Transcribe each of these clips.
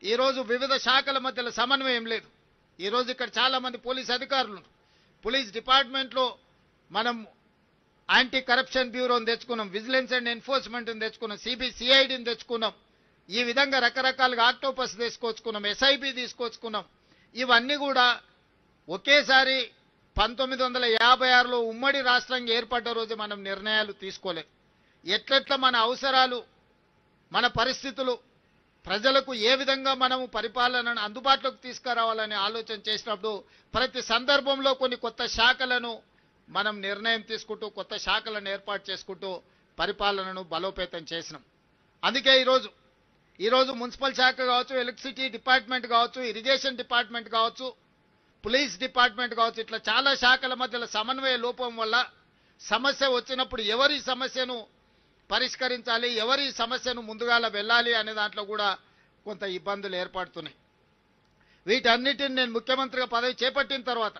ఈరోజు వివిధ శాఖల మధ్యలో సమన్వయం లేదు. ఈరోజు ఇక్కడ చాలా మంది పోలీస్ అధికారులు, పోలీస్ డిపార్ట్మెంట్లో మనం యాంటీ కరప్షన్ బ్యూరోని తెచ్చుకున్నాం, విజిలెన్స్ అండ్ ఎన్ఫోర్స్మెంట్ని తెచ్చుకున్నాం, సిఐడిని తెచ్చుకున్నాం. ఈ విధంగా రకరకాలుగా ఆక్టోపస్ తీసుకొచ్చుకున్నాం, ఎస్ఐబి తీసుకొచ్చుకున్నాం. ఇవన్నీ కూడా ఒకేసారి 1956లో ఉమ్మడి రాష్ట్రంగా ఏర్పడ్డ రోజు మనం నిర్ణయాలు తీసుకోలేదు. ఎట్లెట్లా మన అవసరాలు, మన పరిస్థితులు, ప్రజలకు ఏ విధంగా మనము పరిపాలనను అందుబాటులోకి తీసుకురావాలని ఆలోచన చేసినప్పుడు ప్రతి సందర్భంలో కొన్ని కొత్త శాఖలను మనం నిర్ణయం తీసుకుంటూ కొత్త శాఖలను ఏర్పాటు చేసుకుంటూ పరిపాలనను బలోపేతం చేసినాం. అందుకే ఈరోజు మున్సిపల్ శాఖ కావచ్చు, ఎలక్ట్రిసిటీ డిపార్ట్మెంట్ కావచ్చు, ఇరిగేషన్ డిపార్ట్మెంట్ కావచ్చు, పోలీస్ డిపార్ట్మెంట్ కావచ్చు, ఇట్లా చాలా శాఖల మధ్యలో సమన్వయ లోపం వల్ల సమస్య వచ్చినప్పుడు ఎవరి సమస్యను పరిష్కరించాలి, ఎవరి సమస్యను ముందుగాల వెళ్ళాలి అనే దాంట్లో కూడా కొంత ఇబ్బందులు ఏర్పడుతున్నాయి. వీటన్నిటిని నేను ముఖ్యమంత్రిగా పదవి చేపట్టిన తర్వాత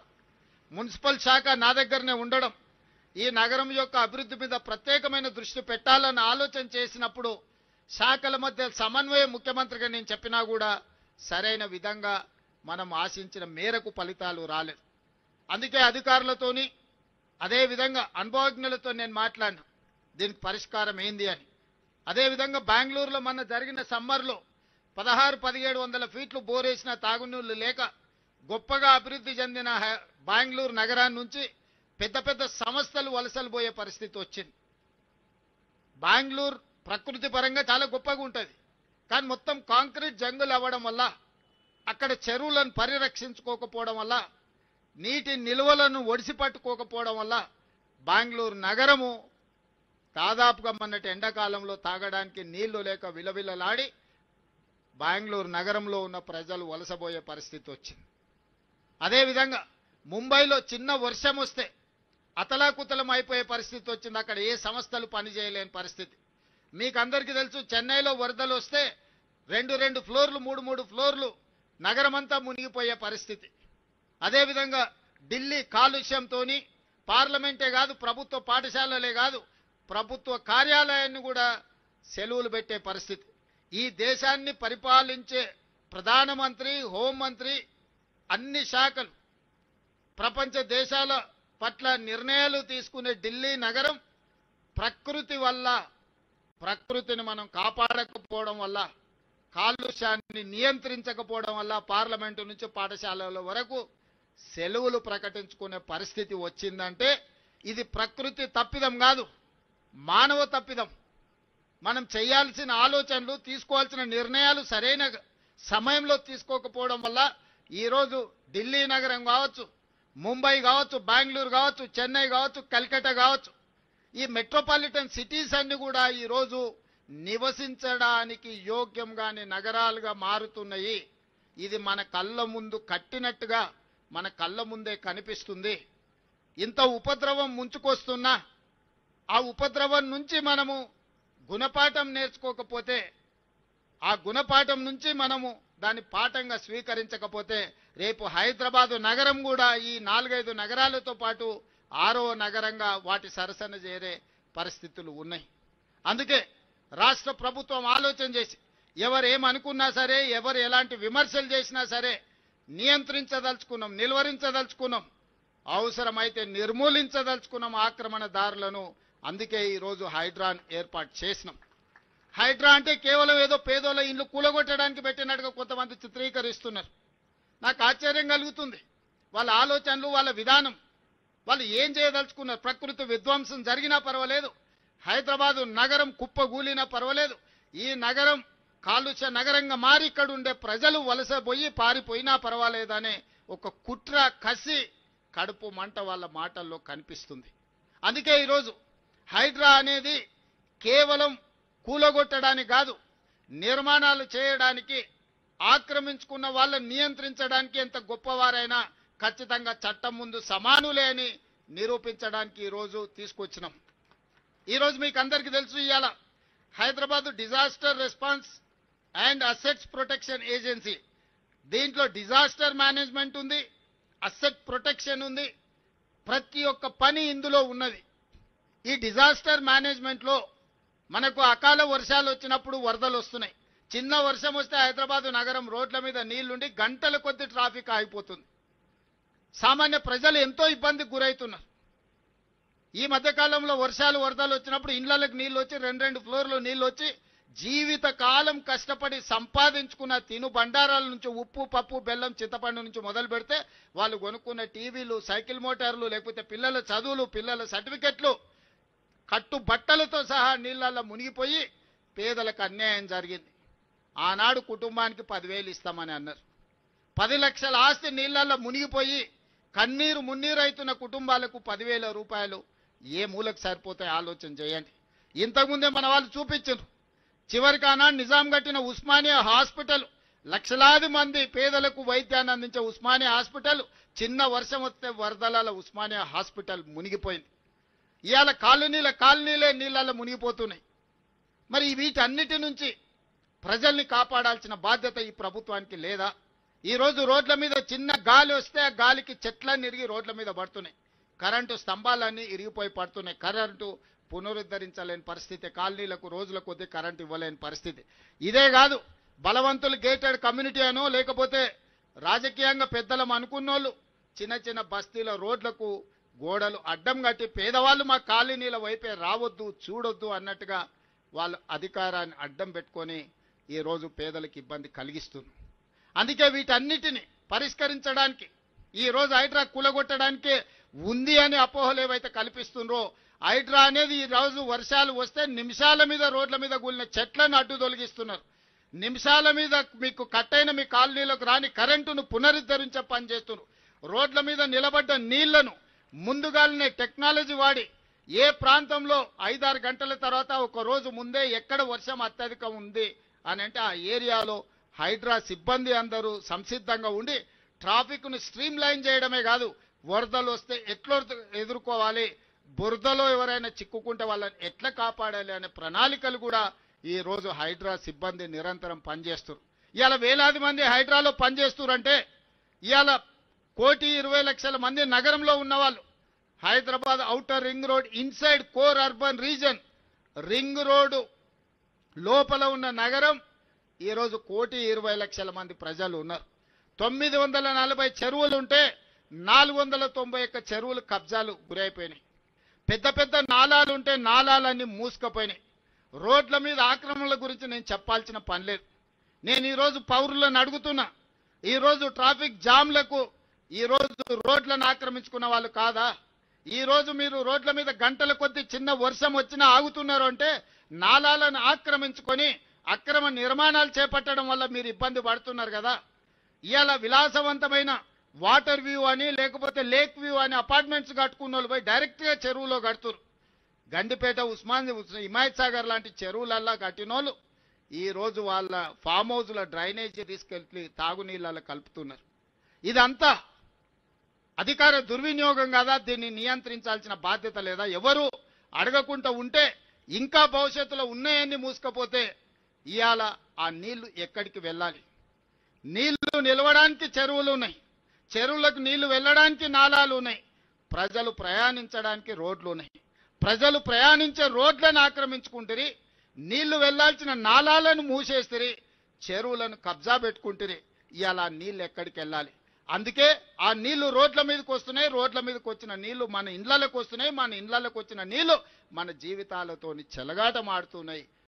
మున్సిపల్ శాఖ నా దగ్గరనే ఉండడం, ఈ నగరం యొక్క అభివృద్ధి మీద ప్రత్యేకమైన దృష్టి పెట్టాలని ఆలోచన చేసినప్పుడు శాఖల మధ్య సమన్వయం ముఖ్యమంత్రిగా నేను చెప్పినా కూడా సరైన విధంగా మనం ఆశించిన మేరకు ఫలితాలు రాలేదు. అందుకే అధికారులతోని అదేవిధంగా అనుభవజ్ఞులతో నేను మాట్లాడినా దీనికి పరిష్కారం ఏంది అని. అదేవిధంగా బెంగళూరులో మన జరిగిన సమ్మర్లో 1600-1700 ఫీట్లు బోరేసిన తాగునీళ్లు లేక గొప్పగా అభివృద్ధి చెందిన బెంగళూరు నగరాన్ని నుంచి పెద్ద పెద్ద సంస్థలు వలసలు పోయే పరిస్థితి వచ్చింది. బెంగళూరు ప్రకృతి పరంగా చాలా గొప్పగా ఉంటుంది, కానీ మొత్తం కాంక్రీట్ జంగులు అవ్వడం వల్ల, అక్కడ చెరువులను పరిరక్షించుకోకపోవడం వల్ల, నీటి నిల్వలను ఒడిసి పట్టుకోకపోవడం వల్ల బెంగళూరు నగరము దాదాపుగా మొన్నటి ఎండాకాలంలో తాగడానికి నీళ్లు లేక విలవిలలాడి బెంగళూరు నగరంలో ఉన్న ప్రజలు వలసపోయే పరిస్థితి వచ్చింది. అదేవిధంగా ముంబైలో చిన్న వర్షం వస్తే అతలాకుతలం అయిపోయే పరిస్థితి వచ్చింది. అక్కడ ఏ సంస్థలు పనిచేయలేని పరిస్థితి. మీకు అందరికీ తెలుసు, చెన్నైలో వరదలు వస్తే 2 ఫ్లోర్లు 3 ఫ్లోర్లు నగరమంతా మునిగిపోయే పరిస్థితి. అదేవిధంగా ఢిల్లీ కాలుష్యంతో పార్లమెంటే కాదు, ప్రభుత్వ పాఠశాలలే కాదు, ప్రభుత్వ కార్యాలయాన్ని కూడా సెలవులు పెట్టే పరిస్థితి. ఈ దేశాన్ని పరిపాలించే ప్రధానమంత్రి, హోంమంత్రి, అన్ని శాఖలు, ప్రపంచ దేశాల పట్ల నిర్ణయాలు తీసుకునే ఢిల్లీ నగరం ప్రకృతిని మనం కాపాడకపోవడం వల్ల, కాలుష్యాన్ని నియంత్రించకపోవడం వల్ల పార్లమెంటు నుంచి పాఠశాలల వరకు సెలవులు ప్రకటించుకునే పరిస్థితి వచ్చిందంటే ఇది ప్రకృతి తప్పిదం కాదు, మానవ తప్పిదం. మనం చేయాల్సిన ఆలోచనలు, తీసుకోవాల్సిన నిర్ణయాలు సరైన సమయంలో తీసుకోకపోవడం వల్ల ఈరోజు ఢిల్లీ నగరం కావచ్చు, ముంబై కావచ్చు, బెంగళూరు కావచ్చు, చెన్నై కావచ్చు, కల్కట్టా కావచ్చు, ఈ మెట్రోపాలిటన్ సిటీస్ అన్ని కూడా ఈరోజు నివసించడానికి యోగ్యంగానే నగరాలుగా మారుతున్నాయి. ఇది మన కళ్ళ ముందు కట్టినట్టుగా మన కళ్ళ ముందే కనిపిస్తుంది. ఇంత ఉపద్రవం ముంచుకొస్తున్నా ఆ ఉపద్రవం నుంచి మనము గుణపాఠం నేర్చుకోకపోతే, ఆ గుణపాఠం నుంచి మనము దాన్ని పాఠంగా స్వీకరించకపోతే రేపు హైదరాబాదు నగరం కూడా ఈ 4-5 నగరాలతో పాటు 6వ నగరంగా వాటి సరసన చేరే పరిస్థితులు ఉన్నాయి. అందుకే రాష్ట్ర ప్రభుత్వం ఆలోచన చేసి ఎవరు ఏమనుకున్నా సరే, ఎవరు ఎలాంటి విమర్శలు చేసినా సరే నియంత్రించదలుచుకున్నాం, నిలువరించదలుచుకున్నాం, అవసరమైతే నిర్మూలించదలుచుకున్నాం ఆక్రమణదారులను. అందుకే ఈరోజు హైడ్రాన్ ఏర్పాటు చేసినాం. హైడ్రా అంటే కేవలం ఏదో పేదోళ్ళ ఇండ్లు కూలగొట్టడానికి పెట్టినట్టుగా కొంతమంది చిత్రీకరిస్తున్నారు. నాకు ఆశ్చర్యం కలుగుతుంది. వాళ్ళ ఆలోచనలు, వాళ్ళ విధానం, వాళ్ళు ఏం చేయదలుచుకున్నారు. ప్రకృతి విధ్వంసం జరిగినా పర్వాలేదు, హైదరాబాదు నగరం కుప్పగూలినా పర్వాలేదు, ఈ నగరం కాలుష్య నగరంగా మారి ఇక్కడ ఉండే ప్రజలు వలసపోయి పారిపోయినా పర్వాలేదనే ఒక కుట్ర, కసి, కడుపు మంట వాళ్ళ మాటల్లో కనిపిస్తుంది. అందుకే ఈరోజు హైడ్రా అనేది కేవలం కూలగొట్టడానికి కాదు, నిర్మాణాలు చేయడానికి, ఆక్రమించుకున్న వాళ్ళని నియంత్రించడానికి ఎంత గొప్పవారైనా ఖచ్చితంగా చట్టం ముందు సమానులే అని నిరూపించడానికి ఈరోజు తీసుకొచ్చినాం. ఈరోజు మీకు అందరికీ తెలుసు, ఇవాళ Hyderabad disaster response and assets protection agency, దీంట్లో డిజాస్టర్ మేనేజ్మెంట్ ఉంది, అసెట్ ప్రొటెక్షన్ ఉంది, ప్రతి ఒక్క పని ఇందులో ఉన్నది. ఈ డిజాస్టర్ మేనేజ్మెంట్లో మనకు అకాల వర్షాలు వచ్చినప్పుడు వరదలు వస్తున్నాయి, చిన్న వర్షం వస్తే హైదరాబాద్ నగరం రోడ్ల మీద నీళ్లుండి గంటల కొద్ది ట్రాఫిక్ ఆగిపోతుంది. సామాన్య ప్రజలు ఎంతో ఇబ్బందికి గురవుతున్నారు. ఈ మధ్యకాలంలో వర్షాలు వరదలు వచ్చినప్పుడు ఇళ్లలకు నీళ్లు వచ్చి రెండు ఫ్లోర్లు నీళ్లు వచ్చి జీవిత కాలం కష్టపడి సంపాదించుకున్న తిను బండారాల నుంచి ఉప్పు పప్పు బెల్లం చింతపండు నుంచి మొదలు పెడితే వాళ్ళు కొనుక్కున్న టీవీలు సైకిల్ మోటార్లు లేకపోతే పిల్లల చదువులు పిల్లల సర్టిఫికెట్లు కట్టు బట్టలతో సహా నీళ్ళల్లో మునిగిపోయి పేదలకు అన్యాయం జరిగింది. ఆనాడు కుటుంబానికి 10,000 ఇస్తామని అన్నారు. 10 లక్షల ఆస్తి నీళ్ళల్లో మునిగిపోయి కన్నీరు మున్నీరు అవుతున్న కుటుంబాలకు 10,000 రూపాయలు ఏ మూలకు సరిపోతాయి ఆలోచన చేయండి. ఇంతకుముందే మన వాళ్ళు చూపించారు. చివరికి ఆనాడు నిజాం కట్టిన ఉస్మానియా హాస్పిటల్ లక్షలాది మంది పేదలకు వైద్యాన్ని అందించే ఉస్మానియా హాస్పిటల్ చిన్న వర్షం వస్తే వరదల ఉస్మానియా హాస్పిటల్ మునిగిపోయింది. ఇవాళ కాలనీలే నీళ్ళల్లో మునిగిపోతున్నాయి. మరి వీటన్నిటి నుంచి ప్రజల్ని కాపాడాల్సిన బాధ్యత ఈ ప్రభుత్వానికి లేదా? ఈరోజు రోడ్ల మీద చిన్న గాలి వస్తే ఆ గాలికి చెట్లన్నీ ఇరిగి రోడ్ల మీద పడుతున్నాయి. కరెంటు స్తంభాలన్నీ ఇరిగిపోయి పడుతున్నాయి. కరెంటు పునరుద్ధరించలేని పరిస్థితి. కాలనీలకు రోజుల కొద్దీ కరెంటు ఇవ్వలేని పరిస్థితి. ఇదే కాదు, బలవంతులు గేటెడ్ కమ్యూనిటీ అనో లేకపోతే రాజకీయంగా పెద్దలం అనుకున్నోళ్ళు చిన్న చిన్న బస్తీల రోడ్లకు గోడలు అడ్డం కట్టి పేదవాళ్ళు మా కాలనీల వైపే రావద్దు చూడొద్దు అన్నట్టుగా వాళ్ళు అధికారాన్ని అడ్డం పెట్టుకొని ఈరోజు పేదలకు ఇబ్బంది కలిగిస్తున్నారు. అందుకే వీటన్నిటిని పరిష్కరించడానికి ఈరోజు హైడ్రా కూలగొట్టడానికే ఉంది అని అపోహలు ఏవైతే కల్పిస్తున్నారో, హైడ్రా అనేది ఈ రోజు వర్షాలు వస్తే నిమిషాల మీద రోడ్ల మీద కూలిన చెట్లను అడ్డు తొలగిస్తున్నారు. నిమిషాల మీద మీకు కట్టైన మీ కాలనీలకు రాని కరెంటును పునరుద్ధరించే పని చేస్తున్నారు. రోడ్ల మీద నిలబడ్డ నీళ్లను ముందుగానే టెక్నాలజీ వాడి ఏ ప్రాంతంలో 5-6 గంటల తర్వాత ఒక రోజు ముందే ఎక్కడ వర్షం అత్యధికం ఉంది అని అంటే ఆ ఏరియాలో హైడ్రా సిబ్బంది అందరూ సంసిద్ధంగా ఉండి ట్రాఫిక్ను స్ట్రీమ్ లైన్ చేయడమే కాదు, వరదలు వస్తే ఎట్లా ఎదుర్కోవాలి, బురదలో ఎవరైనా చిక్కుకుంటే వాళ్ళని ఎట్లా కాపాడాలి అనే ప్రణాళికలు కూడా ఈ రోజు హైడ్రా సిబ్బంది నిరంతరం పనిచేస్తున్నారు. ఇవాళ వేలాది మంది హైడ్రాలో పనిచేస్తున్నారంటే ఇవాళ 1,20,00,000 మంది నగరంలో ఉన్నవాళ్ళు Hyderabad outer ring road inside core urban reason ring road లోపల ఉన్న నగరం ఈరోజు 1,20,00,000 మంది ప్రజలు ఉన్నారు. 940 చెరువులు ఉంటే 491 చెరువులు కబ్జాలు గురైపోయినాయి. పెద్ద పెద్ద నాలాలు ఉంటే నాలాలన్నీ మూసుకుపోయినాయి. రోడ్ల మీద ఆక్రమణల గురించి నేను చెప్పాల్సిన పని లేదు. నేను ఈరోజు పౌరులను అడుగుతున్నా, ఈరోజు ట్రాఫిక్ జామ్లకు ఈరోజు రోడ్లను ఆక్రమించుకున్న వాళ్ళు కాదా? ఈరోజు మీరు రోడ్ల మీద గంటల కొద్ది చిన్న వర్షం వచ్చినా ఆగుతున్నారు అంటే నాలాలను ఆక్రమించుకొని అక్రమ నిర్మాణాలు చేపట్టడం వల్ల మీరు ఇబ్బంది పడుతున్నారు కదా. ఇవాళ విలాసవంతమైన వాటర్ వ్యూ అని లేకపోతే లేక్ వ్యూ అని అపార్ట్మెంట్స్ కట్టుకున్న వాళ్ళు పోయి డైరెక్ట్గా చెరువులో కడుతురు. గండిపేట హిమాయత్ సాగర్ లాంటి చెరువులల్లా కట్టినోళ్ళు ఈరోజు వాళ్ళ ఫామ్ హౌస్ల డ్రైనేజీ తీసుకెళ్ళి తాగునీళ్ళలో కలుపుతున్నారు. ఇదంతా అధికార దుర్వినియోగం కదా? దీన్ని నియంత్రించాల్సిన బాధ్యత లేదా? ఎవరు అడగకుండా ఉంటే ఇంకా భవిష్యత్తులో ఉన్నాయన్నీ మూసుకపోతే ఇవాళ ఆ నీళ్లు ఎక్కడికి వెళ్ళాలి? నీళ్లు నిలవడానికి చెరువులు ఉన్నాయి, చెరువులకు నీళ్లు వెళ్ళడానికి నాలాలు ఉన్నాయి, ప్రజలు ప్రయాణించడానికి రోడ్లు ఉన్నాయి. ప్రజలు ప్రయాణించే రోడ్లను ఆక్రమించుకుంటారు, నీళ్లు వెళ్లాల్సిన నాలాలను మూసేస్తారు, చెరువులను కబ్జా పెట్టుకుంటారు. ఇవాళ నీళ్లు ఎక్కడికి వెళ్ళాలి? అందుకే ఆ నీళ్లు రోడ్ల మీదకి వస్తున్నాయి. రోడ్ల మీదకి వచ్చిన నీళ్లు మన ఇండ్లలకు వస్తున్నాయి. మన ఇండ్లలకు వచ్చిన నీళ్లు మన జీవితాలతోని చెలగాటమాడుతున్నాయి.